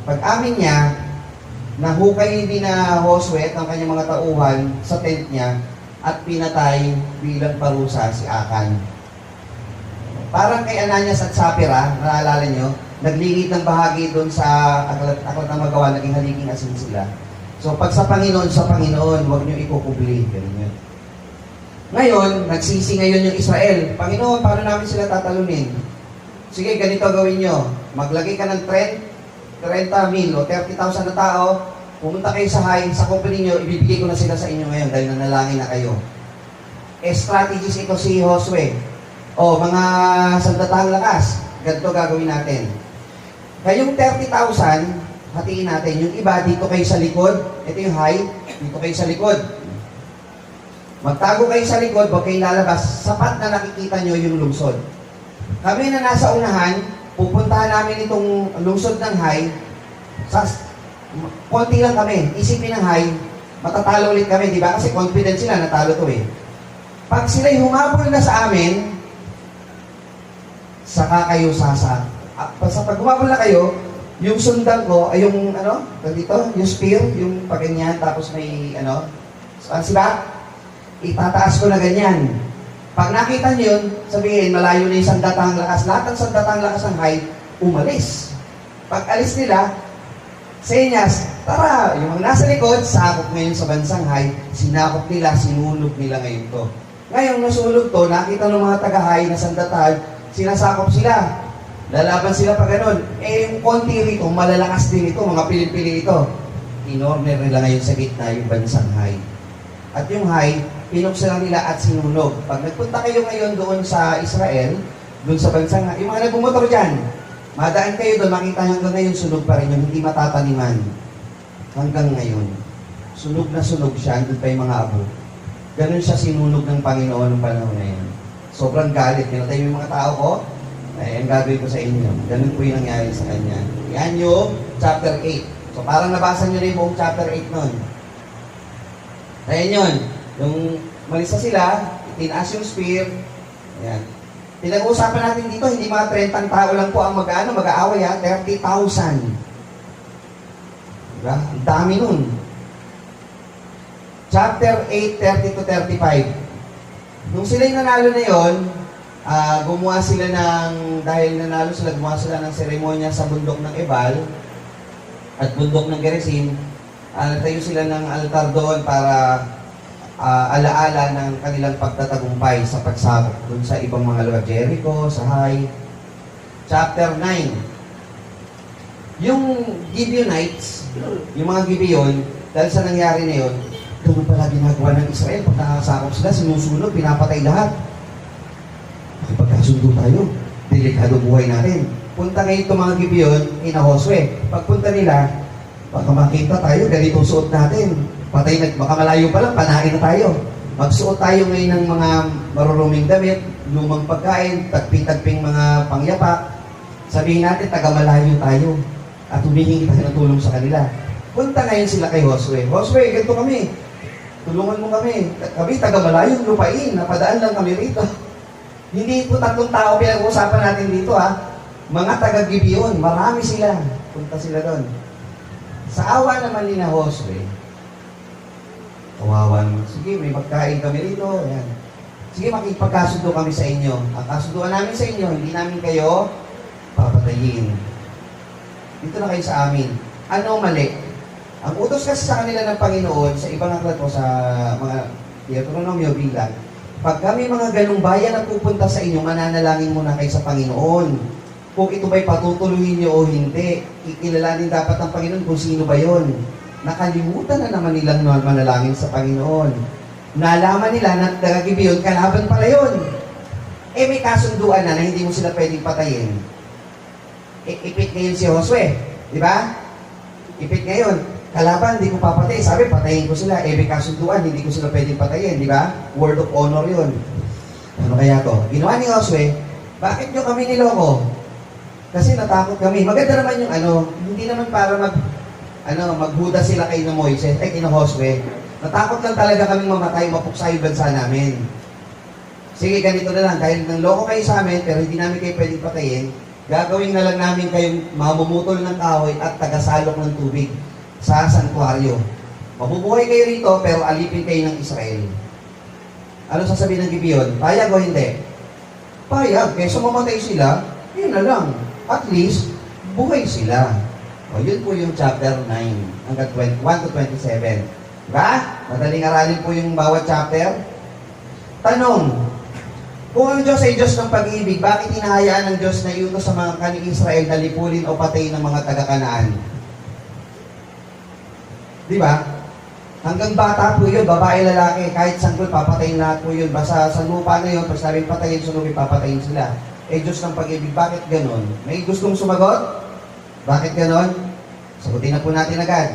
Pag-amin niya, nahukay din na Josue at ang kanyang mga tauhan sa tent niya at pinatay bilang parusa si Akan. Parang kay Ananias at Sapphira, naalala nyo, naglingid ng bahagi doon sa aklat ng magawa, naging haliging asin sila. So pag sa Panginoon, huwag nyo ikukubli. Ganun yun. Ngayon, nagsisi ngayon yung Israel. Panginoon, paano namin sila tatalunin? Sige, ganito gawin nyo. Maglagay ka ng 30,000 o 30,000 na tao, pumunta kayo sa Hai, sa company nyo, ibibigay ko na sila sa inyo ngayon dahil nanalangin na kayo. Strategies ito si Josue. O, mga sandatahang lakas, ganito gagawin natin. Kayong 30,000, hatiin natin. Yung iba, dito kayo sa likod. Ito yung Hai, dito kayo sa likod. Magtago kayo sa likod, huwag kayong lalabas. Sapat na nakikita nyo yung lungsod. Kami na nasa unahan, pupuntahan namin itong lungsod ng Hai. Konti lang kami. Isipin ng Hai, matatalo ulit kami, di ba? Kasi confident sila, natalo to eh. Pag sila'y humabol na sa amin, saka kayo basta pag humabol na kayo, yung sundan ko, ay yung, dito, yung spear, yung paganyan, tapos may, sila, itataas ko na ganyan. Pag nakita niyo yun, sabihin, malayo na yung sandatahang lakas. Lahat ng sandatahang lakas ng Hai, umalis. Pag alis nila, Senyas, tara, yung mga nasa likod, sakop ngayon sa bansang Hay, sinakop nila, sinunog nila ngayon to. Ngayon, nasunog to, nakita ng mga taga-Hay na sandatan, sinasakop sila. Lalaban sila pa ganun. Yung konti rito, malalakas din ito, mga pili-pili ito. Inorner nila ngayon sa gitna yung bansang Hay. At yung Hay, pinuksa lang nila at sinunog. Pag nagpunta kayo ngayon doon sa Israel, doon sa bansang Hay, yung mga nagbumotor dyan, madaan kayo doon, makita hanggang ngayon, sunog pa rin yung hindi matataniman. Hanggang ngayon. Sunog na sunog siya, andun pa yung mga abo. Ganun siya sinunog ng Panginoon ng panahon na yun. Sobrang galit. Pinatay yung mga tao ko, ang gagawin ko sa inyo. Ganun po yung nangyari sa kanya. Yan yung chapter 8. So parang nabasa nyo na yung buong chapter 8 nun. Ayan yun. Yung malisa sila, tinaas yung spear. Ayan. Pinag-uusapan natin dito, hindi mga 30 tao lang po ang mag-aaway ha, 30,000. Diba? Ang dami nun. Chapter 8, 30 to 35. Nung sila'y nanalo na yon, gumawa sila dahil nanalo sila, gumawa sila ng seremonya sa bundok ng Ebal at bundok ng Gerizim. Tayo sila ng altar doon para alaala ng kanilang pagtatagumpay sa pagsakop dun sa ibang mga lugar, Jericho, sa Hay. Chapter 9. Yung Gibeonites, yung mga Gibeon, dahil sa nangyari na yun, doon pala ginagawa ng Israel. Pag nakasakop sila, sinusunog, pinapatay lahat. Makipagkasundo tayo, delikado buhay natin. Punta ngayon itong mga Gibeon, ina Josue. Pagpunta nila, baka makita tayo, ganito suot natin. Patay na, baka malayo pa lang, panain na tayo. Magsuot tayo ngayon ng mga maruruming damit, lumang pagkain, tagping-tagping mga pangyapak. Sabihin natin, taga-malayo tayo. At humihingi tayo ng tulong sa kanila. Punta ngayon sila kay Josue. Josue, ganito kami. Tulungan mo kami. Kami, taga-malayo, lupain. Napadaan lang kami rito. Hindi po 3 tao pinag-uusapan natin dito ha. Mga taga-Gibeon, marami sila. Punta sila doon. Sa awa naman ni na Josue, kawawa naman. Sige, may magkain kami rito. Ayan. Sige, makipagkasundo kami sa inyo. Ang kasunduan namin sa inyo, hindi namin kayo papatayin. Dito na kayo sa amin. Ano mali? Ang utos kasi sa kanila ng Panginoon, sa ibang aklat po, sa mga Deuteronomio bilang, pag kami mga ganong bayan na pupunta sa inyo, mananalangin muna kayo sa Panginoon. Kung ito ba'y patutuloyin nyo o hindi, ikilalanin dapat ng Panginoon kung sino ba yon. Nakalimutan na naman nilang manalangin sa Panginoon. Nalaman nila na taga-Gibeon, kalaban pala yun. May kasunduan na hindi mo sila pwedeng patayin. Ipit ngayon si Josue. Di ba? Ipit ngayon. Kalaban, hindi ko papatay. Sabi, patayin ko sila. May kasunduan, hindi ko sila pwedeng patayin. Di ba? Word of honor yun. Ano kaya to? Ginawa ni Josue, bakit nyo kami niloko? Kasi natakot kami. Maganda naman yung hindi naman para maghuda sila kay Moises, kay Josue. Natakot lang talaga kaming mamatay, mapuksa yung bansa namin. Sige, ganito na lang. Dahil nang loko kayo sa amin, pero hindi namin kayo pwedeng patayin, gagawin na lang namin kayong mamumutol ng kahoy at tagasalok ng tubig sa santuaryo. Mabubuhay kayo rito, pero alipin kayo ng Israel. Ano sasabihin ng Gibeon? Payag o hindi? Payag. Kaya mamatay sila, yun na lang. At least, buhay sila. O, yun po yung chapter 9, hanggang 1 to 27. Diba? Madaling aralin po yung bawat chapter. Tanong, kung ang Diyos ay Diyos ng pag-ibig, bakit hinahayaan ng Diyos na iutos sa mga kaning Israel na lipulin o patayin ng mga taga-Kanaan? Diba? Hanggang bata po yun, babae, lalaki, kahit sanggol, papatayin lahat po yun. Basta sa lupa na yun, pag sabing patayin, sunugin, papatayin sila. Diyos ng pag-ibig, bakit ganon? May gustong sumagot? Bakit ganon? Sagutin na po natin agad.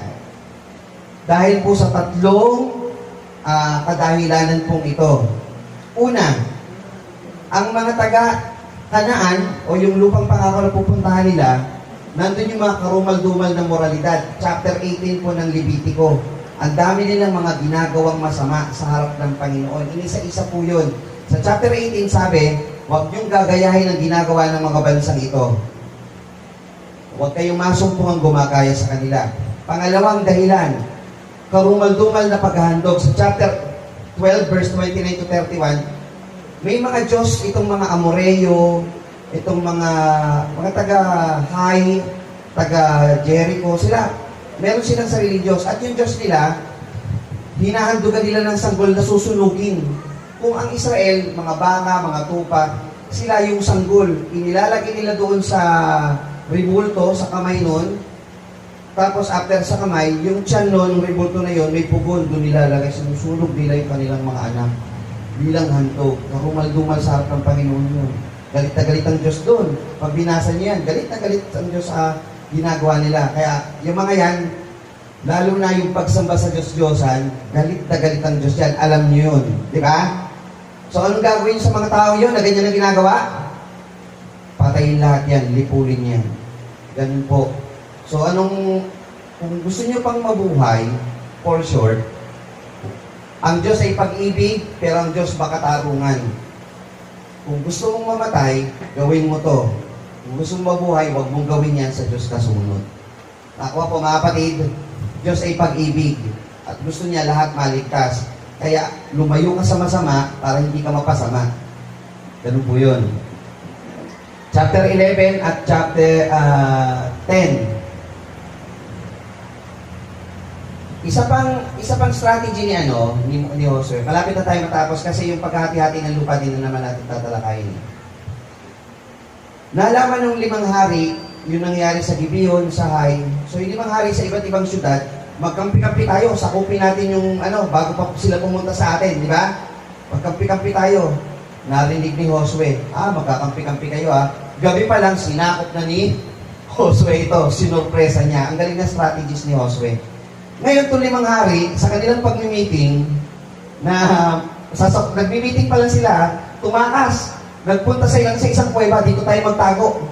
Dahil po sa 3 kadahilanan pong ito. Una, ang mga taga-Kanaan o yung lupang pangako na pupuntahan nila, nandun yung mga karumal-dumal na moralidad. Chapter 18 po ng Levitico. Ang dami nilang mga ginagawang masama sa harap ng Panginoon. Inisa-isa po yun. Sa chapter 18 sabi, huwag niyong gagayahin ang ginagawa ng mga bansang ito. Huwag kayong masumpungang gumagaya sa kanila. Pangalawang dahilan, karumal-dumal na paghahandog. Sa chapter 12, verse 29 to 31, may mga Diyos, itong mga Amoreyo, itong mga taga-Hay, taga-Jericho, sila, meron silang sarili Diyos. At yung Diyos nila, hinahandugan nila ng sanggol na susunugin. Kung ang Israel, mga baka, mga tupa, sila yung sanggol. Inilalagay nila doon sa ribulto, sa kamay nun. Tapos after sa kamay, yung tiyan nun, yung ribulto na yun, may pugon, doon nilalagay. Sinusunog nila yung kanilang mga anak. Bilang handog. Nakumaldumal sa harap ng Panginoon yun. Galit na galit ang Diyos doon. Pag binasa niya yan, galit na galit ang Diyos sa ginagawa nila. Kaya yung mga yan, lalo na yung pagsamba sa Diyos-Diyosan, galit na galit ang Diyos yan. Alam niyo yun. Di ba? So, anong gagawin sa mga tao yun na ganyan na ginagawa? Patayin lahat yan. Lipulin yan. Ganun po. So, kung gusto niyo pang mabuhay, for sure, ang Diyos ay pag-ibig, pero ang Diyos makatarungan. Kung gusto mong mamatay, gawin mo to. Kung gusto mong mabuhay, huwag mong gawin yan sa Diyos kasunod. Nakuha po mga kapatid, Diyos ay pag-ibig at gusto niya lahat maligtas. Kaya lumayo ka sa masama para hindi ka mapasama. Ganun po yun. Chapter 11 at chapter 10. Isa pang strategy ni Josue. Malapit na tayo matapos kasi yung paghati-hati ng lupa din na naman natin tatalakayin. Nalaman ng 5 hari, yung nangyari sa Gibeon, sa Hai. So yung 5 hari sa iba't ibang syudad, magkampi-kampi tayo, sakupin natin yung bago pa sila pumunta sa atin, di ba? Magkampi-kampi tayo. Narinig ni Josue, magkakampi-kampi kayo Gabi pa lang, sinakop na ni Josue ito, sinurpresa niya. Ang galing na strategies ni Josue. Ngayon, itong 5 hari, sa kanilang pag-meeting, nag-meeting pa lang sila, tumakas. Nagpunta sa isang kuweba, dito tayo magtago.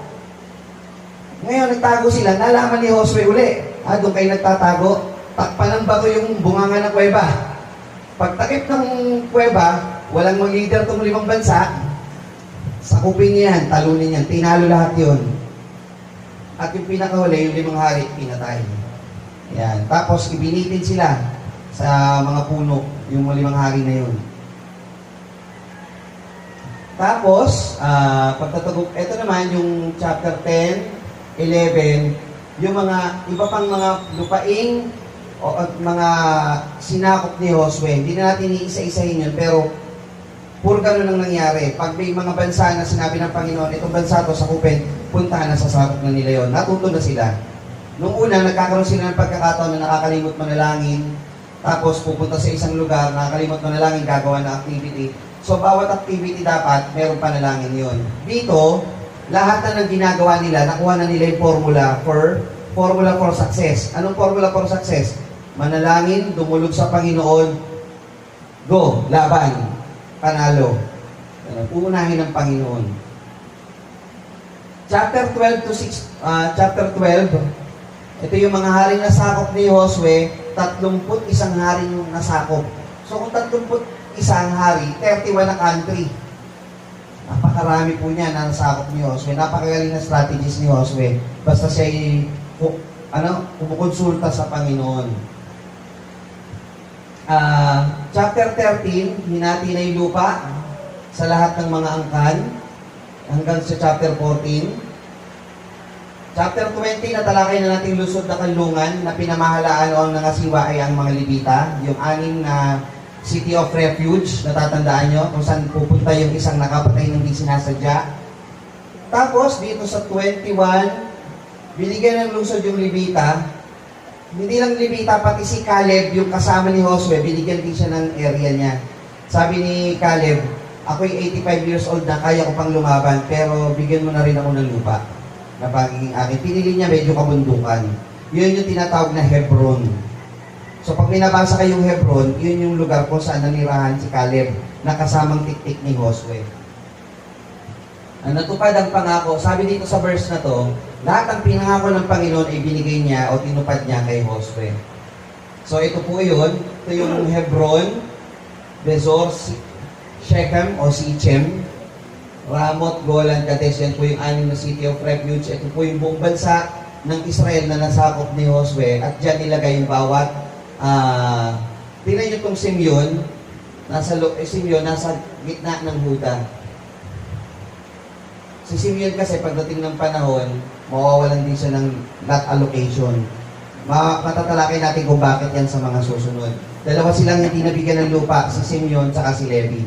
Ngayon, nagtago sila, nalaman ni Josue uli. Doon kayo nagtatago, takpan ng bato yung bunganga ng kuweba. Pagtakip ng kuweba, walang mag-leader itong 5 bansa, sakupin niya yan, talunin yan, tinalo lahat yun. At yung pinakahuli, yung 5 hari, pinatay. Yan. Tapos, ibinitin sila sa mga puno, yung 5 hari na yun. Tapos, pagtatagok, ito naman yung chapter 10, 11, yung mga iba pang mga lupaing o mga sinakop ni Josue. Hindi na natin iisa-isahin yun, pero puro ganun ang nangyari. Pag may mga bansa na sinabi ng Panginoon, itong bansa to sakupin, puntahan na sa sakop na nila yun. Natuto na sila. Nung una, nagkakaroon sila ng pagkakataon na nakakalimot manalangin, tapos pupunta sa isang lugar, nakakalimot manalangin, gagawa ng activity. So, bawat activity dapat, meron panalangin yun. Dito, lahat na ng ginagawa nila, nakuha na nila yung formula for success. Anong formula for success? Manalangin, dumulog sa Panginoon, go, laban, panalo. Uunahin ng Panginoon. Chapter 12 to 6, chapter 12, ito yung mga haring nasakop ni Josue, 31 haring nasakop. So kung 31 hari, 31 na country. Napakarami po niya na nasakop ni Josue. Napakagaling na strategies ni Josue. Basta siya kumukonsulta sa Panginoon. Chapter 13, hinati na yung lupa sa lahat ng mga angkan hanggang sa chapter 14. Chapter 20, natalakay na natin lusod na kanlungan na pinamahalaan o ang nangasiwa ay ang mga Levita, yung 6 na City of Refuge, natatandaan nyo, kung saan pupunta yung isang nakapatay ng di sinasadya. Tapos, dito sa 21, binigyan ng lusod yung Levita. Hindi lang Levita, pati si Caleb, yung kasama ni Josue, binigyan din siya ng area niya. Sabi ni Caleb, ako'y 85 years old na, kaya ko pang lumaban, pero bigyan mo na rin ako ng lupa na pagiging akin. Pinili niya medyo kabundukan. Yun yung tinatawag na Hebron. So pag minabasa kayong Hebron, yun yung lugar kung saan nanirahan si Caleb na kasamang tiktik ni Josue. Natupad ang pangako. Sabi dito sa verse na to, lahat ng pinangako ng Panginoon ay binigay niya o tinupad niya kay Josue. So ito po yun. Ito yung Hebron, Bezor, Shechem o Sichem, Ramot, Golan, Kadesh, yan po yung 6 na City of Refuge. Ito po yung buong bansa ng Israel na nasakop ni Josue. At dyan nilagay yung bawat tingnan nyo itong Simeon. Simeon nasa gitna ng Huda. Si Simeon kasi pagdating ng panahon, mawawalan din siya ng lot allocation. Matatalakay natin kung bakit yan sa mga susunod. Dalawa silang hindi nabigyan ng lupa, si Simeon at si Levi.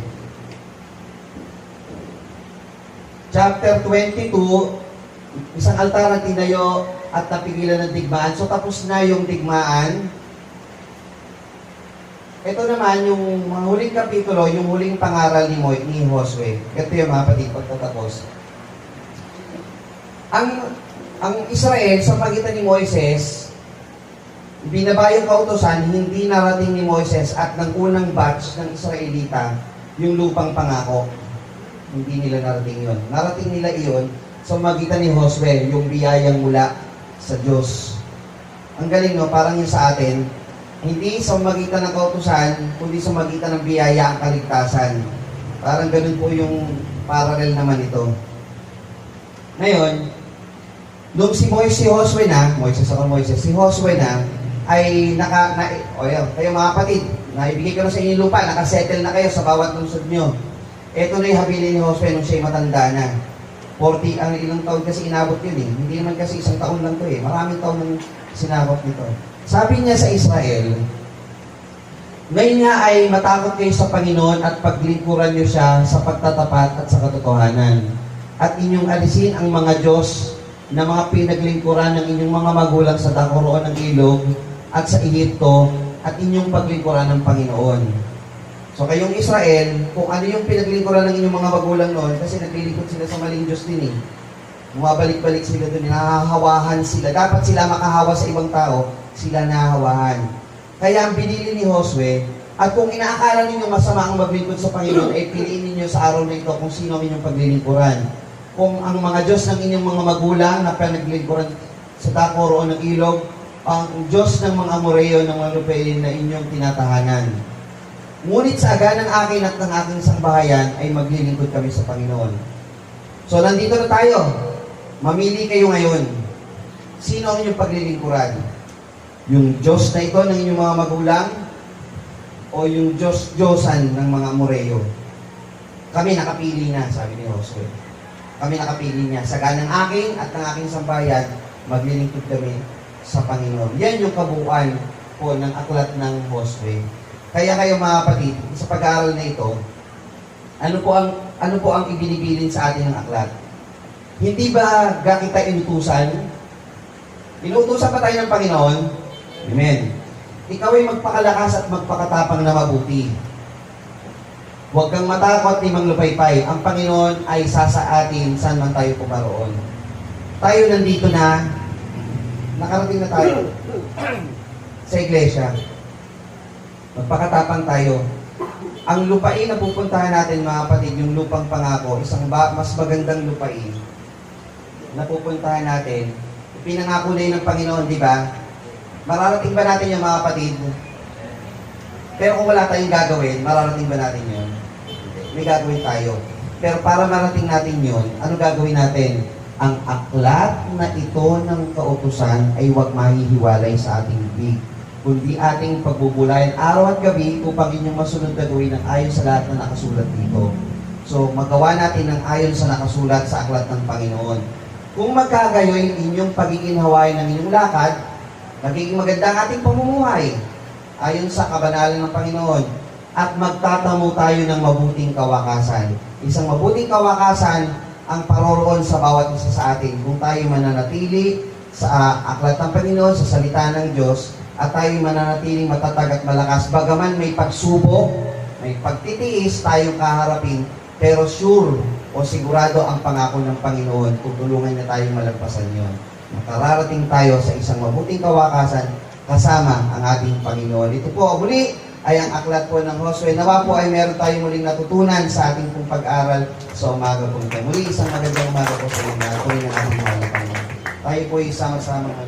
Chapter 22, isang altar ang tinayo at napigilan ng digmaan. So tapos na yung digmaan. Ito naman yung mga huling kapitulo, yung huling pangaral ni Josue. Ito yung mga kapatid pagtatapos. Ang Israel sa pagitan ni Moises, binaba yung kautosan, hindi narating ni Moises at ng unang batch ng Israelita yung lupang pangako. Hindi nila narating yun. Narating nila iyon sa magitan ni Josue, yung biyayang mula sa Diyos. Ang galing, no? Parang yung sa atin, hindi sa magitan ng kautusan, kundi sa magitan ng biyaya ang kaligtasan. Parang ganun po yung parallel naman ito. Ngayon, nung si Josue na, si Josue na, ay kayo mga kapatid, naibigay ko na sa inyo lupa, nakasettle na kayo sa bawat lungsod nyo. Ito na yung habilin ni Josue nung siya'y matanda na. 40, ilang taon kasi inabot yun eh. Hindi naman kasi isang taon lang to eh. Maraming taon nang sinabot nito. Sabi niya sa Israel, ngayon nga ay matakot kayo sa Panginoon at paglingkuran niyo siya sa pagtatapat at sa katotohanan. At inyong alisin ang mga Diyos na mga pinaglingkuran ng inyong mga magulang sa dakoroon ng ilog at sa Ehipto at inyong paglingkuran ng Panginoon. So kayong Israel, kung ano yung pinaglingkuran ng inyong mga magulang noon, kasi naglilingkod sila sa maling Diyos din eh. Bumabalik-balik sila doon, nahahawahan sila. Dapat sila makahawa sa ibang tao, sila nahahawahan. Kaya ang binili ni Josue, at kung inaakala ninyo masama ang maglingkod sa Panginoon, ay piliin ninyo sa araw na ito kung sino ang inyong paglilingkuran. Kung ang mga Diyos ng inyong mga magulang na pinaglingkuran sa dakoroon ng ilog, ang Diyos ng mga Amoreo ng mga lupain na inyong tinatahanan. Ngunit sa aga ng akin at ng aking sambahayan ay maglilingkod kami sa Panginoon. So, nandito na tayo. Mamili kayo ngayon. Sino ang inyong paglilingkuran? Yung Diyos na ito ng inyong mga magulang o yung Diyosan ng mga Amoreo? Kami nakapili na, sabi ni Josue. Kami nakapili niya. Sa aga ng akin at ng aking sambahayan, maglilingkod kami sa Panginoon. Yan yung kabuuan po ng aklat ng Josue. Kaya kayo mga kapatid, sa pag-aaral na ito, ano po ang ibinibilin sa atin ng aklat? Hindi ba kita inutusan? Inutusan pa tayo ng Panginoon? Amen. Ikaw ay magpakalakas at magpakatapang na mabuti. Huwag kang matakot ni Mang Lupaypay. Ang Panginoon ay sasa atin saan man tayo pumaroon. Tayo nandito na, nakarating na tayo sa iglesia. Magpakatapang tayo. Ang lupain na pupuntahan natin mga kapatid, yung lupang pangako, isang mas magandang lupain na pupuntahan natin. Pinangako na yun ng Panginoon, di ba? Mararating ba natin yung mga kapatid? Pero kung wala tayong gagawin, mararating ba natin yun? May gagawin tayo. Pero para marating natin yun, ano gagawin natin? Ang aklat na ito ng kautusan ay huwag mahihiwalay sa ating bibig, kundi ating pagbubulayan araw at gabi upang inyong masunod na gawin ng ayon sa lahat na nakasulat dito. So, magawa natin ng ayon sa nakasulat sa aklat ng Panginoon. Kung magkagayoy inyong pagiginhawain ng inyong lakad, magiging maganda ang ating pamumuhay ayon sa kabanalan ng Panginoon at magtatamo tayo ng mabuting kawakasan. Isang mabuting kawakasan ang paroroon sa bawat isa sa atin kung tayo mananatili sa aklat ng Panginoon, sa salita ng Diyos, at tayo mananatiling matatag at malakas. Bagaman may pagsubok, may pagtitiis tayong kaharapin, pero sure o sigurado ang pangako ng Panginoon, tutulungan niya tayong malagpasan yon. Makararating tayo sa isang mabuting kawakasan kasama ang ating Panginoon. Ito po, muli ay ang aklat po ng Josue. Nawa po ay meron tayong muling natutunan sa ating pong pag-aral sa umaga po nito. Muli, isang magandang umaga po sa inyo. Tuloy ng ating mahal na Panginoon. Tayo po ay sama-sama ng